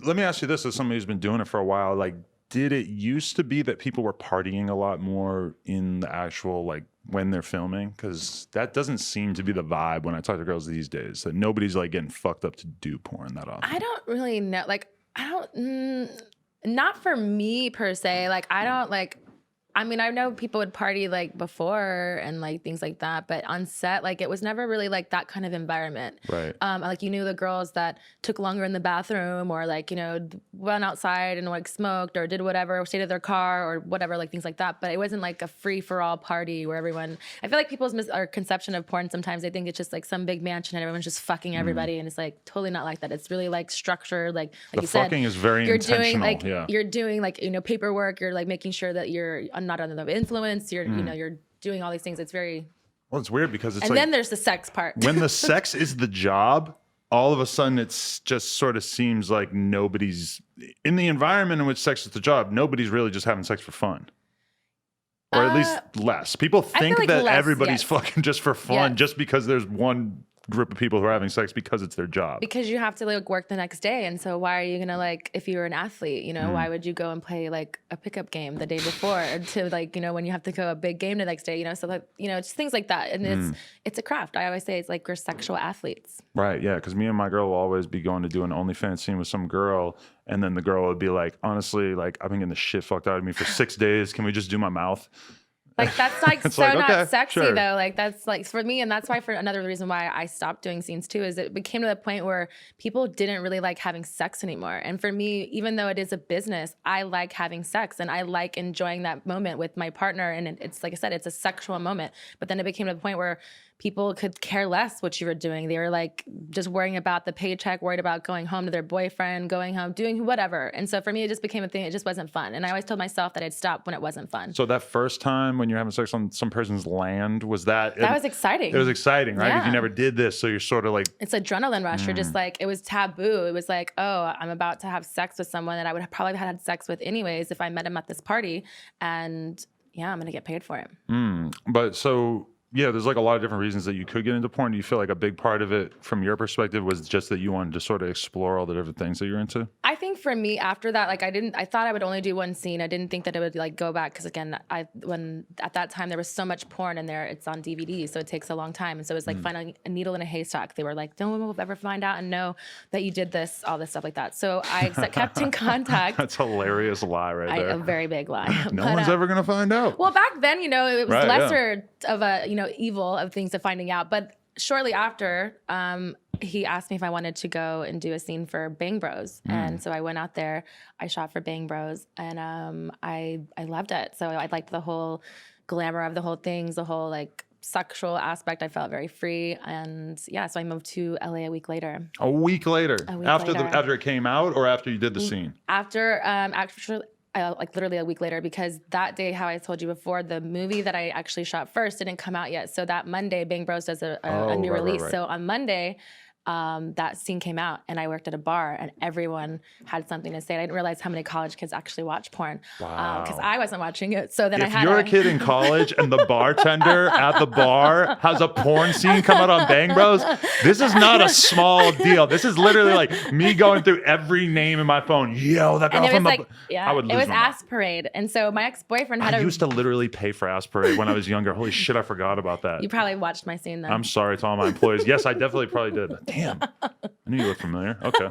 let me ask you this: as somebody who's been doing it for a while, like, did it used to be that people were partying a lot more in the actual like when they're filming? Because that doesn't seem to be the vibe when I talk to girls these days. That nobody's like getting fucked up to do porn that often. I don't really know. Like, I don't. Not for me per se. Like, I don't like. I mean, I know people would party like before and like things like that, but on set, like it was never really like that kind of environment. Right. Like you knew the girls that took longer in the bathroom or like, you know, went outside and like smoked or did whatever, or stayed at their car or whatever, like things like that. But it wasn't like a free for all party where everyone, I feel like people's conception of porn, sometimes they think it's just like some big mansion and everyone's just fucking everybody. And it's like totally not like that. It's really like structured. Like you said, fucking is very intentional. You're doing like, you know, paperwork. You're like making sure that you're not under the influence. You're, you know, you're doing all these things. It's very. Well, it's weird because it's and like, then there's the sex part. When the sex is the job, all of a sudden it's just sort of seems like nobody's in the environment in which sex is the job. Nobody's really just having sex for fun. Or at least less. People think like that everybody's fucking just for fun just because there's one group of people who are having sex because it's their job. Because you have to like work the next day. And so why are you gonna like, if you were an athlete, you know, why would you go and play like a pickup game the day before to like, you know, when you have to go a big game the next day, you know, so like, you know, just things like that. And it's a craft. I always say it's like we're sexual athletes. Right, yeah, because me and my girl will always be going to do an OnlyFans scene with some girl, and then the girl would be like, honestly, like I've been getting the shit fucked out of me for 6 days. Can we just do my mouth? Like that's like so like, not okay, sexy sure. though. Like that's like for me, and that's why for another reason why I stopped doing scenes too is it became to the point where people didn't really like having sex anymore. And for me, even though it is a business, I like having sex and I like enjoying that moment with my partner. And it's like I said, it's a sexual moment. But then it became to the point where people could care less what you were doing. They were like just worrying about the paycheck, worried about going home to their boyfriend, going home, doing whatever. And so for me, it just became a thing. It just wasn't fun. And I always told myself that I'd stop when it wasn't fun. So that first time when you're having sex on some person's land, that was exciting. It was exciting, right? Yeah. Because you never did this. So you're sort of like. It's adrenaline rush. You're just like, it was taboo. It was like, oh, I'm about to have sex with someone that I would have probably had sex with anyways if I met him at this party. And yeah, I'm going to get paid for it. But so. Yeah, there's like a lot of different reasons that you could get into porn. Do you feel like a big part of it from your perspective was just that you wanted to sort of explore all the different things that you're into? I think for me after that, like I thought I would only do one scene. I didn't think that it would like go back. Cause again, when at that time there was so much porn in there, it's on DVD. So it takes a long time. And so it was like finding a needle in a haystack. They were like, no one will ever find out and know that you did this, all this stuff like that. So I kept in contact. That's a hilarious lie right there. A very big lie. No one's ever going to find out. Well, back then, you know, it was lesser of a, you know, evil of things of finding out. But shortly after, he asked me if I wanted to go and do a scene for Bang Bros. And so I went out there, I shot for Bang Bros, and I loved it. So I liked the whole glamour of the whole things, the whole like sexual aspect. I felt very free. And yeah, so I moved to LA a week later. A week later? After it came out or after you did the scene? After, actually, like literally a week later, because that day, how I told you before, the movie that I actually shot first didn't come out yet. So that Monday, Bang Bros does a new release. Right. So on Monday, that scene came out and I worked at a bar and everyone had something to say. I didn't realize how many college kids actually watch porn. Wow. Because I wasn't watching it. So then if you're a kid in college and the bartender at the bar has a porn scene come out on Bang Bros, this is not a small deal. This is literally like me going through every name in my phone. Yo, that girl from the... Like, yeah, it was Ass Parade. And so my ex-boyfriend had I used to literally pay for Ass Parade when I was younger. Holy shit, I forgot about that. You probably watched my scene then. I'm sorry to all my employees. Yes, I definitely probably did. Damn. I knew you looked familiar. Okay.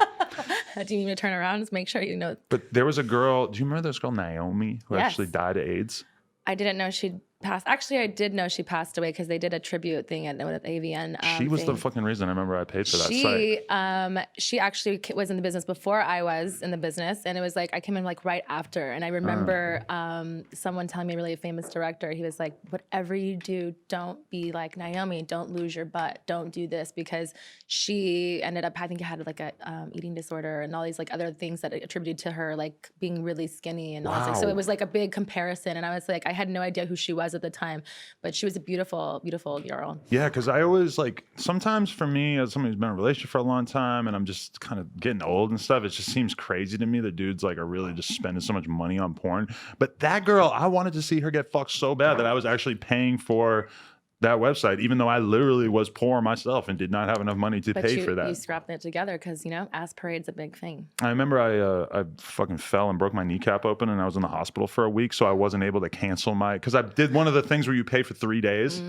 Do you need me to turn around and make sure you know? But there was a girl, do you remember this girl, Naomi, who actually died of AIDS? I didn't know she'd passed. Actually, I did know she passed away because they did a tribute thing at AVN. She was the fucking reason I remember I paid for that site. She actually was in the business before I was in the business. And it was like, I came in like right after. And I remember someone telling me, a really famous director, he was like, whatever you do, don't be like Naomi. Don't lose your butt. Don't do this. Because she ended up, I think, had like a eating disorder and all these like other things that attributed to her like being really skinny and all. So it was like a big comparison. And I was like, I had no idea who she was at the time, but she was a beautiful, beautiful girl. Yeah, because I always like, sometimes for me, as somebody who's been in a relationship for a long time and I'm just kind of getting old and stuff, it just seems crazy to me that dudes like are really just spending so much money on porn. But that girl, I wanted to see her get fucked so bad that I was actually paying for that website, even though I literally was poor myself and did not have enough money to pay for that. You scrapped it together because, you know, ass parade's a big thing. I remember I fucking fell and broke my kneecap open, and I was in the hospital for a week, so I wasn't able to cancel because I did one of the things where you pay for 3 days.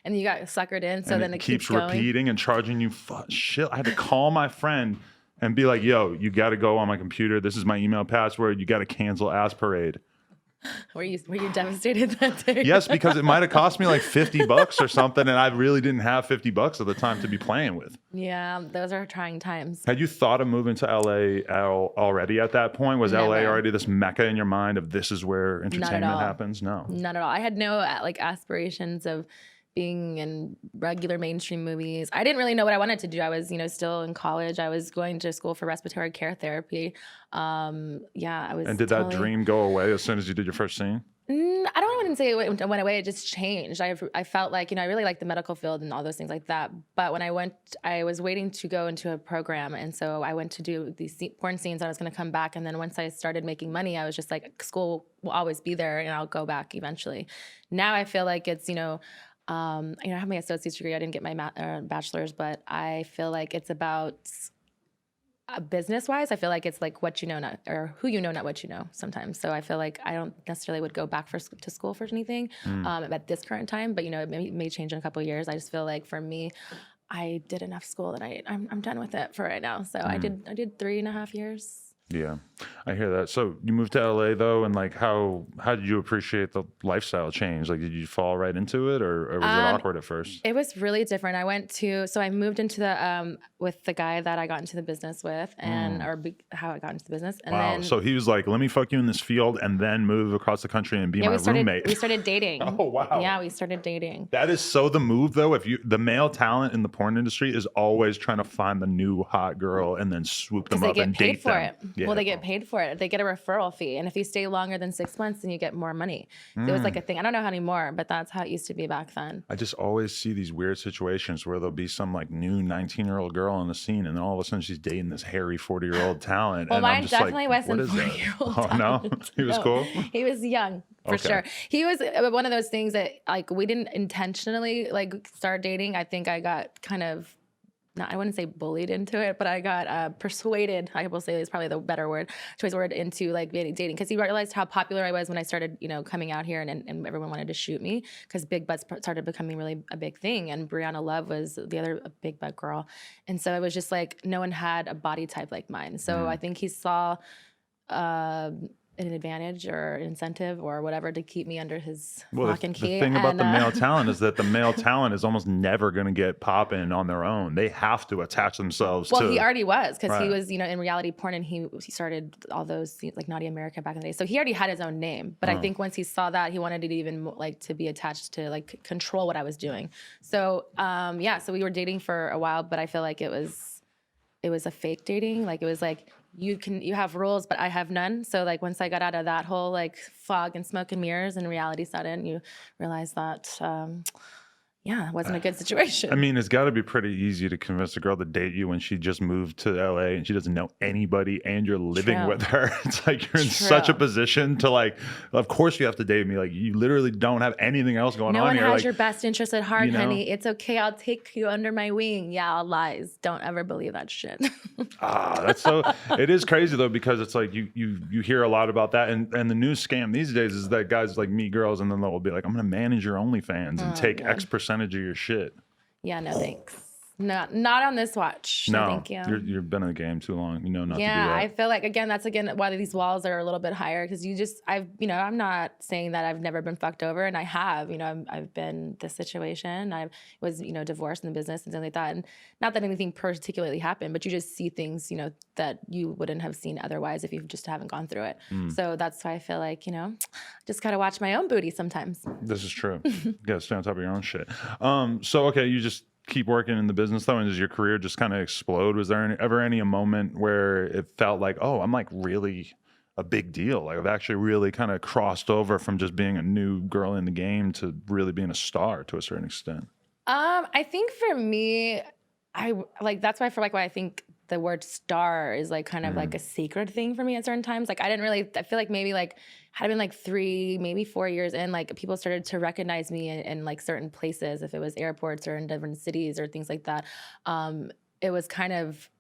And you got suckered in, so and then it keeps going. repeating and charging you shit. I had to call my friend and be like, yo, you got to go on my computer. This is my email password. You got to cancel Ass Parade. Were you devastated that day? Yes, because it might have cost me like $50 or something, and I really didn't have $50 at the time to be playing with. Yeah, those are trying times. Had you thought of moving to LA already at that point? Was LA already this mecca in your mind of this is where entertainment happens? No. Not at all. I had no like aspirations of being in regular mainstream movies. I didn't really know what I wanted to do. I was, you know, still in college. I was going to school for respiratory care therapy. I was. And did that dream go away as soon as you did your first scene? I don't want to say it went away. It just changed. I felt like, you know, I really liked the medical field and all those things like that. But when I was waiting to go into a program. And so I went to do these porn scenes. I was going to come back. And then once I started making money, I was just like, school will always be there and I'll go back eventually. Now I feel like it's, you know, I have my associate's degree. I didn't get my bachelor's, but I feel like it's about business-wise. I feel like it's like what you know, not or who you know, not what you know. Sometimes, so I feel like I don't necessarily would go back to school for anything at this current time. But you know, it may change in a couple of years. I just feel like for me, I did enough school that I'm done with it for right now. So I did 3.5 years. Yeah, I hear that. So you moved to LA though, and like how did you appreciate the lifestyle change? Like, did you fall right into it, or was it awkward at first? It was really different. I moved into the with the guy that I got into the business with, and how I got into the business. And wow. then, so he was like, "Let me fuck you in this field, and then move across the country and be my roommate." We started dating. Oh wow. Yeah, we started dating. That is so the move though. The male talent in the porn industry is always trying to find the new hot girl and then swoop them up and date them. It. Yeah. Well, they get paid for it. They get a referral fee. And if you stay longer than 6 months, then you get more money. It was like a thing. I don't know how anymore, but that's how it used to be back then. I just always see these weird situations where there'll be some like new 19-year-old girl on the scene, and then all of a sudden she's dating this hairy 40-year-old talent. Well, and mine I'm just definitely like, wasn't 40-year-old talent. No? He was cool? He was young, for sure. He was one of those things that like we didn't intentionally like start dating. I think I got kind of, I wouldn't say bullied into it, but I got persuaded, I will say is probably the better choice word, into like dating. Because he realized how popular I was when I started, you know, coming out here and everyone wanted to shoot me because big butts started becoming really a big thing. And Brianna Love was the other big butt girl. And so it was just like no one had a body type like mine. So I think he saw an advantage or incentive or whatever to keep me under his lock and key. The thing about the male talent is that the male talent is almost never going to get popping on their own. They have to attach themselves to... Well, he already was, because he was, you know, in reality porn, and he started all those, like Naughty America back in the day. So he already had his own name. But I think once he saw that, he wanted it even like to be attached to like control what I was doing. So, so we were dating for a while, but I feel like it was a fake dating. Like it was like, you have rules, but I have none. So like once I got out of that whole like fog and smoke and mirrors and reality set in, you realize that it wasn't a good situation. I mean, it's got to be pretty easy to convince a girl to date you when she just moved to LA and she doesn't know anybody and you're living with her. It's like you're in such a position to like, of course you have to date me. Like you literally don't have anything else going on here. No one has like, your best interest at heart, you know? honey. It's okay. I'll take you under my wing. Yeah, all lies. Don't ever believe that shit. That's so, it is crazy though, because it's like you hear a lot about that. And the new scam these days is that guys like meet girls and then they'll be like, I'm going to manage your OnlyFans and take X percentage of your shit. Yeah, no thanks. Not on this watch. No, thank you. You've been in the game too long. You know not to do that. Yeah, I feel like that's why these walls are a little bit higher, because I'm not saying that I've never been fucked over, and I have. You know, I've been this situation. I was, you know, divorced in the business and things like that, and not that anything particularly happened, but you just see things, you know, that you wouldn't have seen otherwise if you just haven't gone through it. So that's why I feel like, you know, just gotta watch my own booty sometimes. This is true. You gotta stay on top of your own shit. So okay, you just keep working in the business though, and does your career just kind of explode? Was there ever a moment where it felt like, oh, I'm like really a big deal? Like I've actually really kind of crossed over from just being a new girl in the game to really being a star to a certain extent? I think for me, that's why I think the word star is like kind of like a sacred thing for me at certain times. Like I feel like maybe like had been like 3, maybe 4 years in, like people started to recognize me in like certain places, if it was airports or in different cities or things like that. It was kind of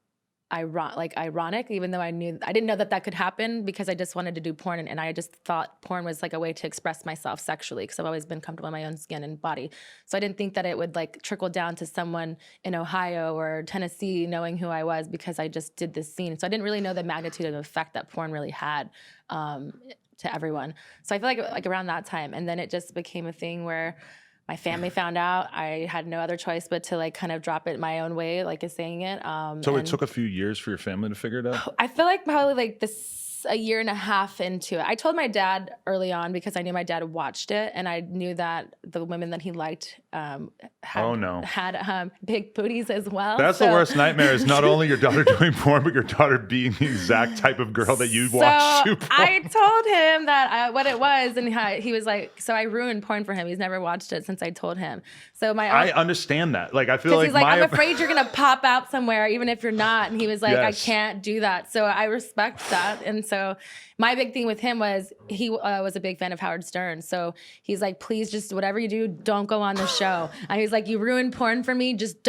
ironic, even though I didn't know that could happen, because I just wanted to do porn, and I just thought porn was like a way to express myself sexually, because I've always been comfortable in my own skin and body. So I didn't think that it would like trickle down to someone in Ohio or Tennessee knowing who I was, because I just did this scene. So I didn't really know the magnitude of the effect that porn really had to everyone. So I feel like around that time, and then it just became a thing where my family found out. I had no other choice but to like kind of drop it my own way, like is saying it. So it took a few years for your family to figure it out? I feel like probably like a year and a half into it. I told my dad early on, because I knew my dad watched it, and I knew that the women that he liked had big booties as well. That's the worst nightmare, is not only your daughter doing porn, but your daughter being the exact type of girl that you watch shoot porn. I told him that what it was, and he was like, so I ruined porn for him. He's never watched it since I told him. So I understand that. Like, I feel like he's like, I'm afraid you're gonna pop out somewhere, even if you're not. And he was like, yes. I can't do that. So I respect that. And so my big thing with him was he was a big fan of Howard Stern. So he's like, please, just whatever you do, don't go on the show. And he's like, you ruined porn for me. Just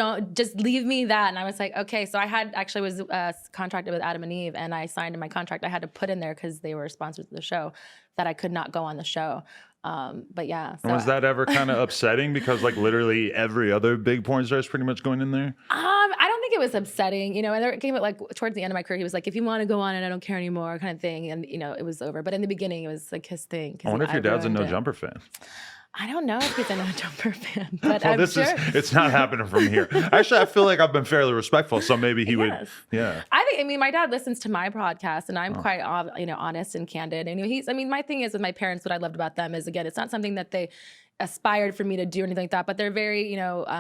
leave me that. And I was like, okay. So I was contracted with Adam and Eve, and I signed in my contract. I had to put in there, because they were sponsors of the show, that I could not go on the show. But yeah. So was that ever kind of upsetting? Because like literally every other big porn star is pretty much going in there. I don't think it was upsetting, you know. And there came like towards the end of my career, he was like, if you want to go on it, I don't care anymore, kind of thing. And you know, it was over. But in the beginning, it was like his thing. I wonder if your dad's a No Jumper fan. I don't know if he's a No Jumper fan, but well, I'm sure. It's not happening from here. Actually, I feel like I've been fairly respectful, so maybe he would. Yeah. I mean, my dad listens to my podcast, and I'm quite, honest and candid. And my thing is with my parents, what I loved about them is, again, it's not something that they aspired for me to do or anything like that, but they're very,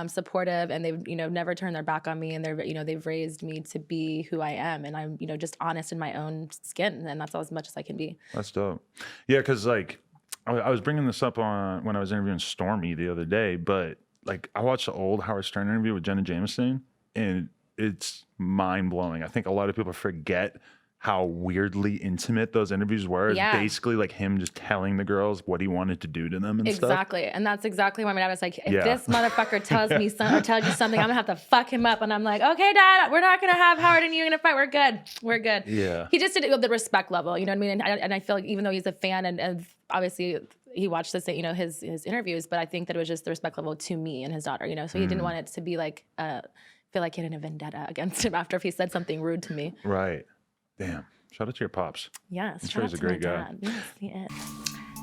supportive, and they've, never turned their back on me, and they're, they've raised me to be who I am, and I'm, just honest in my own skin, and that's as much as I can be. That's dope. Yeah, because like, I was bringing this up when I was interviewing Stormy the other day, but like I watched the old Howard Stern interview with Jenna Jameson, and it's mind blowing. I think a lot of people forget how weirdly intimate those interviews were. It's basically like him just telling the girls what he wanted to do to them and stuff. Exactly. And that's exactly why my dad was like, if this motherfucker tells me something or tells you something, I'm gonna have to fuck him up. And I'm like, okay, Dad, we're not gonna have Howard and you gonna fight. We're good. We're good. Yeah. He just did it with the respect level, you know what I mean? And I feel like even though he's a fan and obviously he watched this, his interviews, but I think that it was just the respect level to me and his daughter, so he didn't want it to be like, feel like he had a vendetta against him after if he said something rude to me. Right. Damn. Shout out to your pops. Yes. I'm sure he's a great guy. Yes, he is.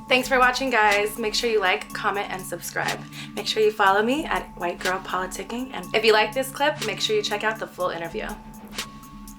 Thanks for watching, guys. Make sure you like, comment, and subscribe. Make sure you follow me at White Girl Politicking. And if you like this clip, make sure you check out the full interview.